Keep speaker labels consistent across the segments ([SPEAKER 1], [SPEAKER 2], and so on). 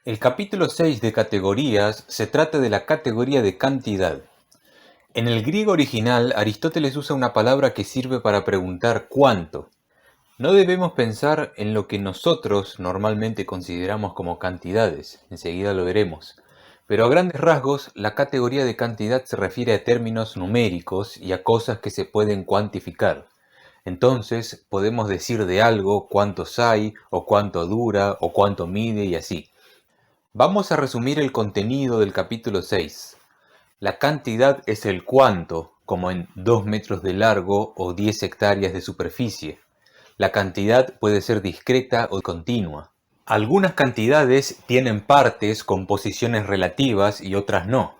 [SPEAKER 1] El capítulo 6 de categorías se trata de la categoría de cantidad. En el griego original, Aristóteles usa una palabra que sirve para preguntar cuánto. No debemos pensar en lo que nosotros normalmente consideramos como cantidades, enseguida lo veremos. Pero a grandes rasgos, la categoría de cantidad se refiere a términos numéricos y a cosas que se pueden cuantificar. Entonces, podemos decir de algo cuántos hay, o cuánto dura, o cuánto mide y así. Vamos a resumir el contenido del capítulo 6. La cantidad es el cuánto, como en 2 metros de largo o 10 hectáreas de superficie. La cantidad puede ser discreta o continua. Algunas cantidades tienen partes con posiciones relativas y otras no.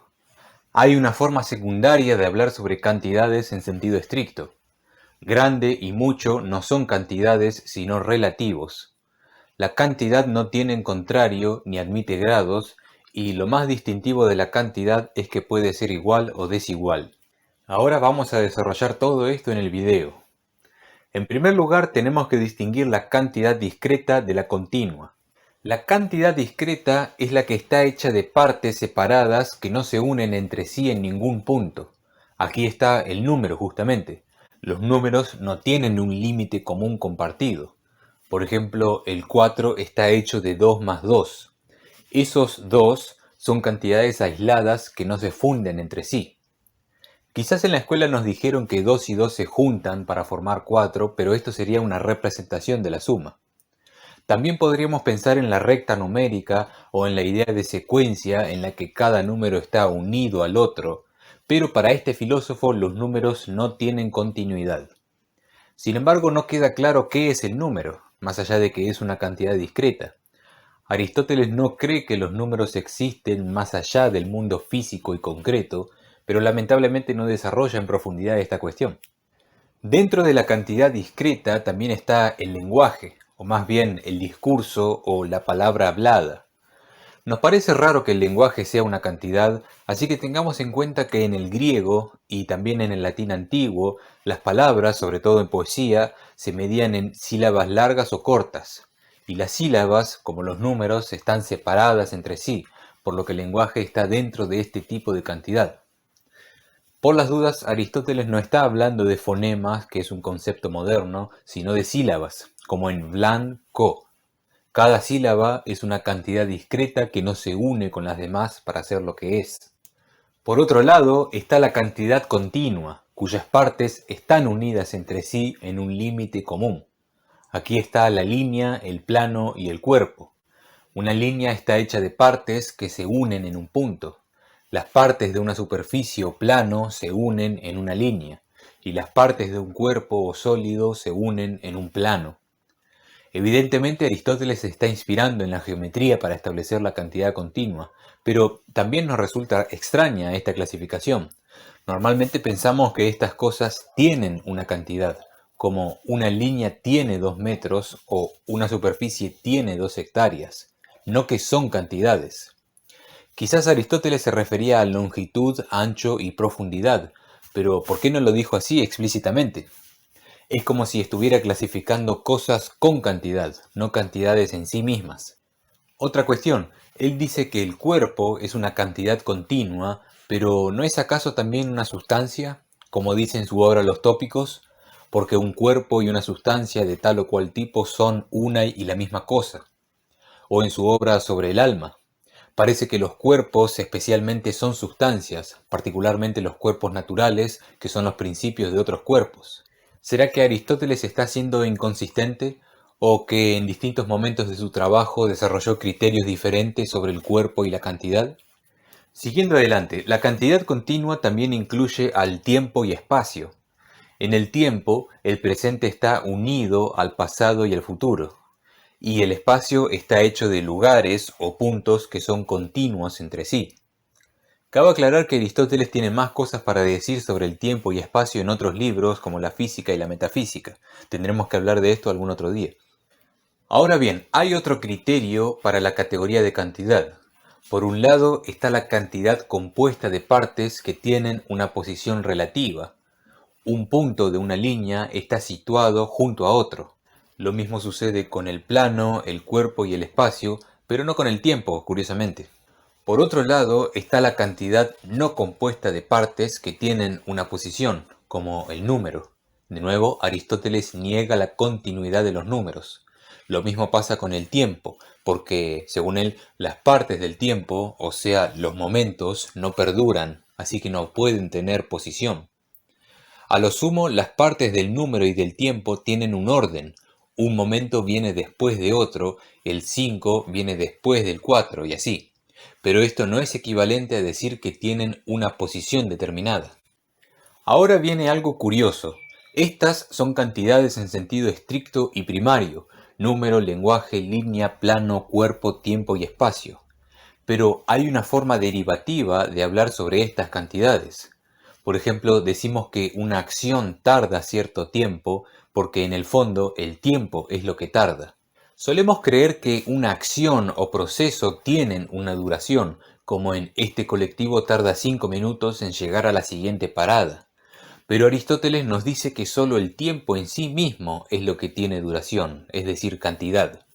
[SPEAKER 1] Hay una forma secundaria de hablar sobre cantidades en sentido estricto. Grande y mucho no son cantidades sino relativos. La cantidad no tiene contrario ni admite grados, y lo más distintivo de la cantidad es que puede ser igual o desigual. Ahora vamos a desarrollar todo esto en el video. En primer lugar, tenemos que distinguir la cantidad discreta de la continua. La cantidad discreta es la que está hecha de partes separadas que no se unen entre sí en ningún punto. Aquí está el número justamente. Los números no tienen un límite común compartido. Por ejemplo, el 4 está hecho de 2 más 2. Esos 2 son cantidades aisladas que no se funden entre sí. Quizás en la escuela nos dijeron que 2 y 2 se juntan para formar 4, pero esto sería una representación de la suma. También podríamos pensar en la recta numérica o en la idea de secuencia en la que cada número está unido al otro, pero para este filósofo los números no tienen continuidad. Sin embargo, no queda claro qué es el número, más allá de que es una cantidad discreta. Aristóteles no cree que los números existen más allá del mundo físico y concreto, pero lamentablemente no desarrolla en profundidad esta cuestión. Dentro de la cantidad discreta también está el lenguaje, o más bien el discurso o la palabra hablada. Nos parece raro que el lenguaje sea una cantidad, así que tengamos en cuenta que en el griego y también en el latín antiguo, las palabras, sobre todo en poesía, se medían en sílabas largas o cortas, y las sílabas, como los números, están separadas entre sí, por lo que el lenguaje está dentro de este tipo de cantidad. Por las dudas, Aristóteles no está hablando de fonemas, que es un concepto moderno, sino de sílabas, como en blanco. Cada sílaba es una cantidad discreta que no se une con las demás para hacer lo que es. Por otro lado, está la cantidad continua, cuyas partes están unidas entre sí en un límite común. Aquí está la línea, el plano y el cuerpo. Una línea está hecha de partes que se unen en un punto. Las partes de una superficie o plano se unen en una línea, y las partes de un cuerpo o sólido se unen en un plano. Evidentemente Aristóteles se está inspirando en la geometría para establecer la cantidad continua, pero también nos resulta extraña esta clasificación. Normalmente pensamos que estas cosas tienen una cantidad, como una línea tiene 2 metros o una superficie tiene 2 hectáreas, no que son cantidades. Quizás Aristóteles se refería a longitud, ancho y profundidad, pero ¿por qué no lo dijo así explícitamente? Es como si estuviera clasificando cosas con cantidad, no cantidades en sí mismas. Otra cuestión, él dice que el cuerpo es una cantidad continua, pero ¿no es acaso también una sustancia, como dice en su obra Los Tópicos? Porque un cuerpo y una sustancia de tal o cual tipo son una y la misma cosa. O en su obra sobre el alma. Parece que los cuerpos especialmente son sustancias, particularmente los cuerpos naturales, que son los principios de otros cuerpos. ¿Será que Aristóteles está siendo inconsistente o que en distintos momentos de su trabajo desarrolló criterios diferentes sobre el cuerpo y la cantidad? Siguiendo adelante, la cantidad continua también incluye al tiempo y espacio. En el tiempo, el presente está unido al pasado y al futuro, y el espacio está hecho de lugares o puntos que son continuos entre sí. Cabe aclarar que Aristóteles tiene más cosas para decir sobre el tiempo y espacio en otros libros como la física y la metafísica. Tendremos que hablar de esto algún otro día. Ahora bien, hay otro criterio para la categoría de cantidad. Por un lado está la cantidad compuesta de partes que tienen una posición relativa. Un punto de una línea está situado junto a otro. Lo mismo sucede con el plano, el cuerpo y el espacio, pero no con el tiempo, curiosamente. Por otro lado, está la cantidad no compuesta de partes que tienen una posición, como el número. De nuevo, Aristóteles niega la continuidad de los números. Lo mismo pasa con el tiempo, porque, según él, las partes del tiempo, o sea, los momentos, no perduran, así que no pueden tener posición. A lo sumo, las partes del número y del tiempo tienen un orden. Un momento viene después de otro, el 5 viene después del 4 y así. Pero esto no es equivalente a decir que tienen una posición determinada. Ahora viene algo curioso. Estas son cantidades en sentido estricto y primario: número, lenguaje, línea, plano, cuerpo, tiempo y espacio. Pero hay una forma derivativa de hablar sobre estas cantidades. Por ejemplo, decimos que una acción tarda cierto tiempo porque en el fondo el tiempo es lo que tarda. Solemos creer que una acción o proceso tienen una duración, como en este colectivo tarda 5 minutos en llegar a la siguiente parada. Pero Aristóteles nos dice que solo el tiempo en sí mismo es lo que tiene duración, es decir, cantidad.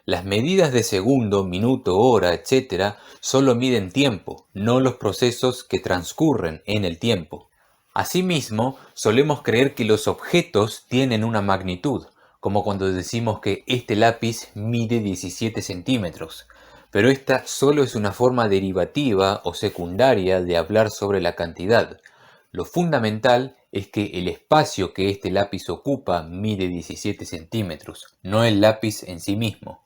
[SPEAKER 1] Las medidas de segundo, minuto, hora, etc. solo miden tiempo, no los procesos que transcurren en el tiempo. Asimismo, solemos creer que los objetos tienen una magnitud, como cuando decimos que este lápiz mide 17 centímetros, pero esta solo es una forma derivativa o secundaria de hablar sobre la cantidad. Lo fundamental es que el espacio que este lápiz ocupa mide 17 centímetros, no el lápiz en sí mismo.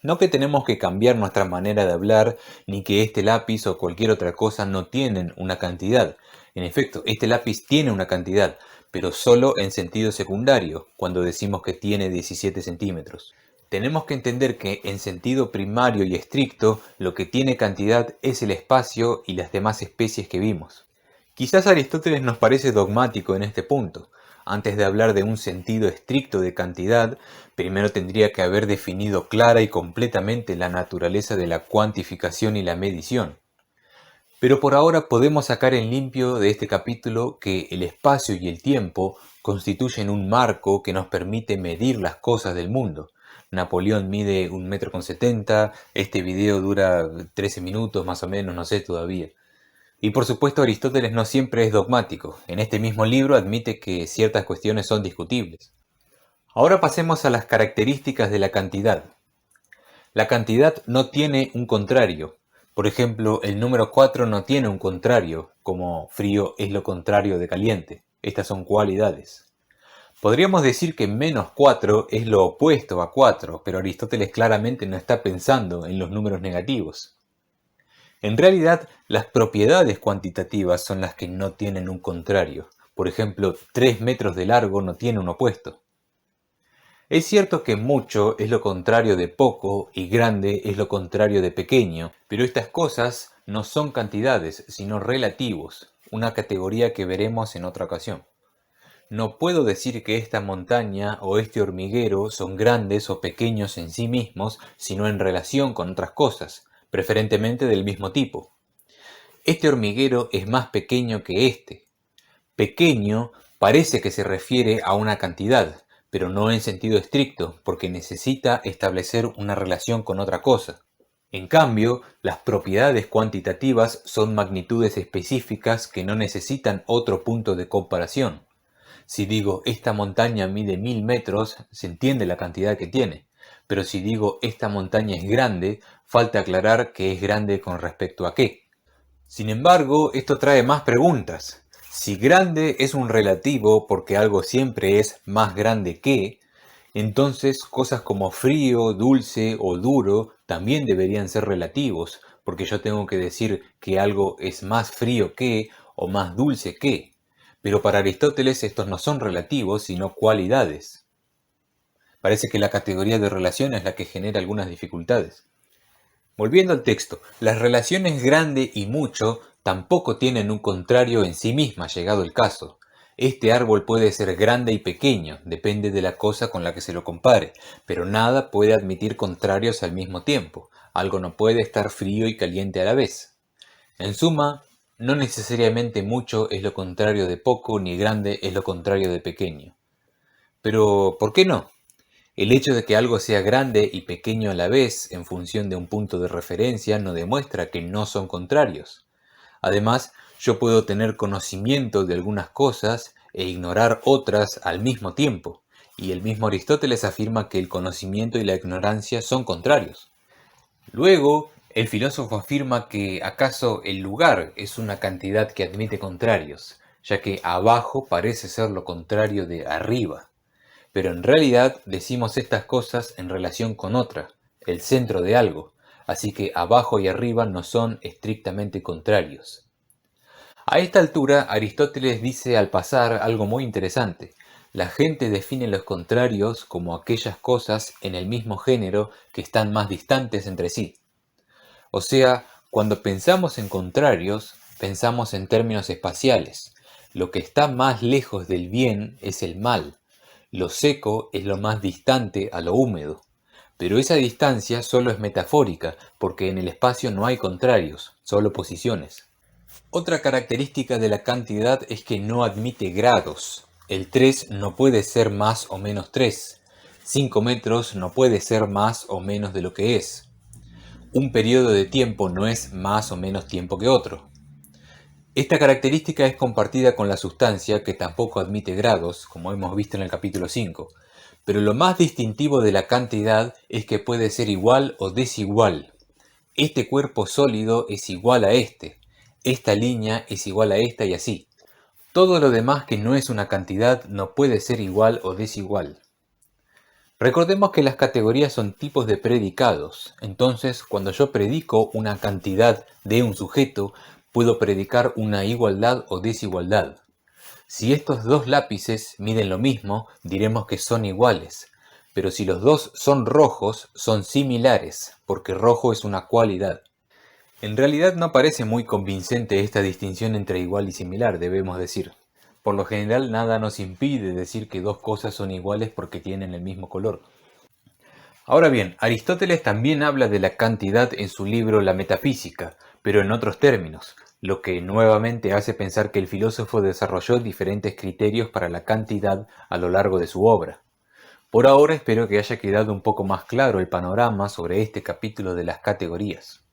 [SPEAKER 1] No que tenemos que cambiar nuestra manera de hablar, ni que este lápiz o cualquier otra cosa no tienen una cantidad. En efecto, este lápiz tiene una cantidad, pero solo en sentido secundario, cuando decimos que tiene 17 centímetros. Tenemos que entender que en sentido primario y estricto, lo que tiene cantidad es el espacio y las demás especies que vimos. Quizás Aristóteles nos parece dogmático en este punto. Antes de hablar de un sentido estricto de cantidad, primero tendría que haber definido clara y completamente la naturaleza de la cuantificación y la medición. Pero por ahora podemos sacar en limpio de este capítulo que el espacio y el tiempo constituyen un marco que nos permite medir las cosas del mundo. Napoleón mide 1,70 m, este video dura 13 minutos más o menos, no sé todavía. Y por supuesto Aristóteles no siempre es dogmático. En este mismo libro admite que ciertas cuestiones son discutibles. Ahora pasemos a las características de la cantidad. La cantidad no tiene un contrario. Por ejemplo, el número 4 no tiene un contrario, como frío es lo contrario de caliente. Estas son cualidades. Podríamos decir que -4 es lo opuesto a 4, pero Aristóteles claramente no está pensando en los números negativos. En realidad, las propiedades cuantitativas son las que no tienen un contrario. Por ejemplo, 3 metros de largo no tiene un opuesto. Es cierto que mucho es lo contrario de poco y grande es lo contrario de pequeño, pero estas cosas no son cantidades, sino relativos, una categoría que veremos en otra ocasión. No puedo decir que esta montaña o este hormiguero son grandes o pequeños en sí mismos, sino en relación con otras cosas, preferentemente del mismo tipo. Este hormiguero es más pequeño que este. Pequeño parece que se refiere a una cantidad, pero no en sentido estricto, porque necesita establecer una relación con otra cosa. En cambio, las propiedades cuantitativas son magnitudes específicas que no necesitan otro punto de comparación. Si digo esta montaña mide 1000 metros, se entiende la cantidad que tiene. Pero si digo esta montaña es grande, falta aclarar que es grande con respecto a qué. Sin embargo, esto trae más preguntas. Si grande es un relativo porque algo siempre es más grande que, entonces cosas como frío, dulce o duro también deberían ser relativos, porque yo tengo que decir que algo es más frío que o más dulce que. Pero para Aristóteles estos no son relativos, sino cualidades. Parece que la categoría de relación es la que genera algunas dificultades. Volviendo al texto, las relaciones grande y mucho tampoco tienen un contrario en sí misma, llegado el caso. Este árbol puede ser grande y pequeño, depende de la cosa con la que se lo compare, pero nada puede admitir contrarios al mismo tiempo. Algo no puede estar frío y caliente a la vez. En suma, no necesariamente mucho es lo contrario de poco, ni grande es lo contrario de pequeño. Pero, ¿por qué no? El hecho de que algo sea grande y pequeño a la vez en función de un punto de referencia no demuestra que no son contrarios. Además, yo puedo tener conocimiento de algunas cosas e ignorar otras al mismo tiempo, y el mismo Aristóteles afirma que el conocimiento y la ignorancia son contrarios. Luego, el filósofo afirma que acaso el lugar es una cantidad que admite contrarios, ya que abajo parece ser lo contrario de arriba. Pero en realidad decimos estas cosas en relación con otra, el centro de algo, así que abajo y arriba no son estrictamente contrarios. A esta altura, Aristóteles dice al pasar algo muy interesante. La gente define los contrarios como aquellas cosas en el mismo género que están más distantes entre sí. O sea, cuando pensamos en contrarios, pensamos en términos espaciales. Lo que está más lejos del bien es el mal. Lo seco es lo más distante a lo húmedo. Pero esa distancia solo es metafórica, porque en el espacio no hay contrarios, solo posiciones. Otra característica de la cantidad es que no admite grados. El 3 no puede ser más o menos 3. 5 metros no puede ser más o menos de lo que es. Un periodo de tiempo no es más o menos tiempo que otro. Esta característica es compartida con la sustancia, que tampoco admite grados, como hemos visto en el capítulo 5. Pero lo más distintivo de la cantidad es que puede ser igual o desigual. Este cuerpo sólido es igual a este. Esta línea es igual a esta y así. Todo lo demás que no es una cantidad no puede ser igual o desigual. Recordemos que las categorías son tipos de predicados. Entonces, cuando yo predico una cantidad de un sujeto, puedo predicar una igualdad o desigualdad. Si estos dos lápices miden lo mismo, diremos que son iguales. Pero si los dos son rojos, son similares, porque rojo es una cualidad. En realidad no parece muy convincente esta distinción entre igual y similar, debemos decir. Por lo general nada nos impide decir que dos cosas son iguales porque tienen el mismo color. Ahora bien, Aristóteles también habla de la cantidad en su libro La Metafísica, pero en otros términos, lo que nuevamente hace pensar que el filósofo desarrolló diferentes criterios para la cantidad a lo largo de su obra. Por ahora espero que haya quedado un poco más claro el panorama sobre este capítulo de las categorías.